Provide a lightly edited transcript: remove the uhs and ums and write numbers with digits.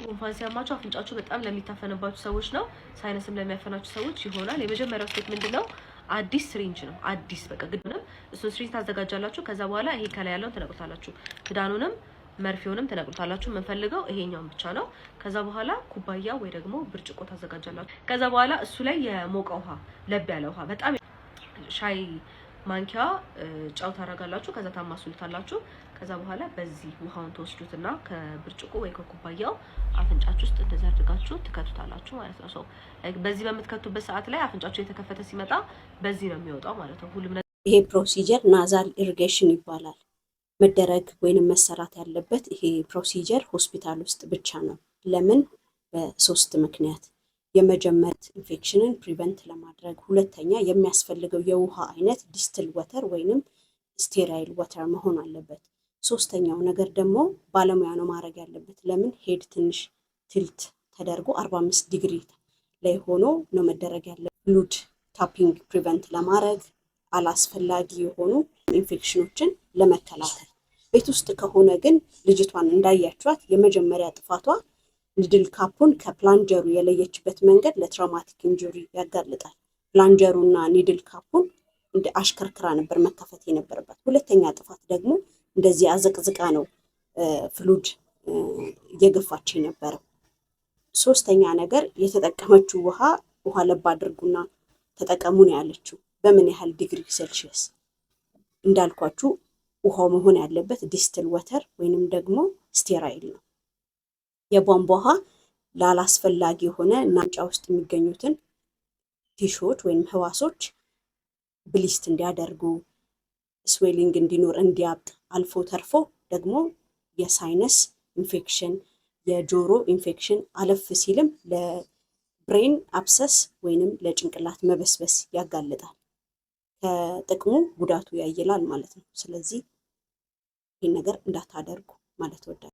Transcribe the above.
ጉንፋን ሲያማችሁ አፍንጫችሁ በጣም ለሚታፈንባችሁ ሰዎች ነው። ሳይነስም ለሚያፈናችሁ ሰዎች ይሆናል። የመጀመሪያው ስቴፕ ምንድነው? አዲስ ሲሪንጅ ነው። አዲስ በቃ ግድንም እሱን ሲሪንጅ ታዘጋጃላችሁ። ከዛ በኋላ ይሄ ከላይ ያለውን ትነቅሉታላችሁ። ክዳኑንም መርፌውንም ትነቅሉታላችሁ። የምንፈልገው ይሄኛውን ብቻ ነው። ከዛ በኋላ ኩባያ ወይ ደግሞ ብርጭቆ ታዘጋጃላችሁ። ከዛ በኋላ እሱ ላይ የሞቀ ውሃ፣ ለብ ያለ ውሃ በጣም ሻይ ማንኪያ ጨው ታረጋላችሁ። ከዛ ታማሱሉታላችሁ። ከዛ በኋላ በዚህ ውሃውን ተወስዱትና ከብርጭቆ ወይ ከኩባያው አፍንጫችሁ ውስጥ እንደዛ አድርጋችሁ ትከቱታላችሁ ማለት ነው። ሶ በዚህ በምትከቱበት ሰዓት ላይ አፍንጫችሁ የተከፈተ ሲመጣ በዚህ ነው የሚወጣው ማለት ነው ሁሉም ነገር። ይሄ ፕሮሲጀር ናዛል ኢሪጌሽን ይባላል። መደረግ ወይንም መሰራት ያለበት ይሄ ፕሮሲጀር ሆስፒታል ውስጥ ብቻ ነው። ለምን? በሶስት ምክንያት። የመጀመሪያ ኢንፌክሽንን ፕሪቨንት ለማድረግ፣ ሁለተኛ የሚያስፈልገው የውሃ አይነት ዲስትል ወተር ወይንም ስቴራይል ወተር መሆን አለበት። ሶስተኛው ነገር ደግሞ ባለሙያ ነው ማድረግ ያለበት። ለምን? ሄድ ትንሽ ትልት ተደርጎ 45 ዲግሪ ላይ ሆኖ ነው መደረግ ያለበት። ፍሉድ ታፒንግ ፕሪቨንት ለማድረግ አላስፈላጊ የሆኑ ኢንፌክሽኖችን ለመከላከል። ቤት ውስጥ ከሆነ ግን ልጅቷን እንዳያችኋት የመጀመሪያ ጥፋቷ ኒድል ካፑን ከፕላንጀሩ የለየችበት መንገድ ለትራውማቲክ ኢንጁሪ ያጋልጣል። ፕላንጀሩና ኒድል ካፑን እንደ አሽከርክራ ነበር መከፈት የነበረባት። ሁለተኛ ጥፋት ደግሞ እንደዚህ አዘቅዝቃ ነው ፍሉድ እየገፋች የነበረው። ሶስተኛ ነገር የተጠቀመችው ውሃ ለብ አድርጉና ተጠቀሙ ነው ያለችው። በምን ያህል ዲግሪ ሴልሺየስ? እንዳልኳችሁ ውሃው መሆን ያለበት ዲስትል ወተር ወይንም ደግሞ ስቴራይል ነው። የቧንቧ ውሃ ላላስፈላጊ የሆነ ናምጫ ውስጥ የሚገኙትን ቲሾች ወይም ህዋሶች ብሊስት እንዲያደርጉ፣ ስዌሊንግ እንዲኖር፣ እንዲያብጥ፣ አልፎ ተርፎ ደግሞ የሳይነስ ኢንፌክሽን፣ የጆሮ ኢንፌክሽን፣ አለፍ ሲልም ለብሬን አብሰስ ወይንም ለጭንቅላት መበስበስ ያጋልጣል። ከጥቅሙ ጉዳቱ ያይላል ማለት ነው። ስለዚህ ይህን ነገር እንዳታደርጉ ማለት ወዳለሁ።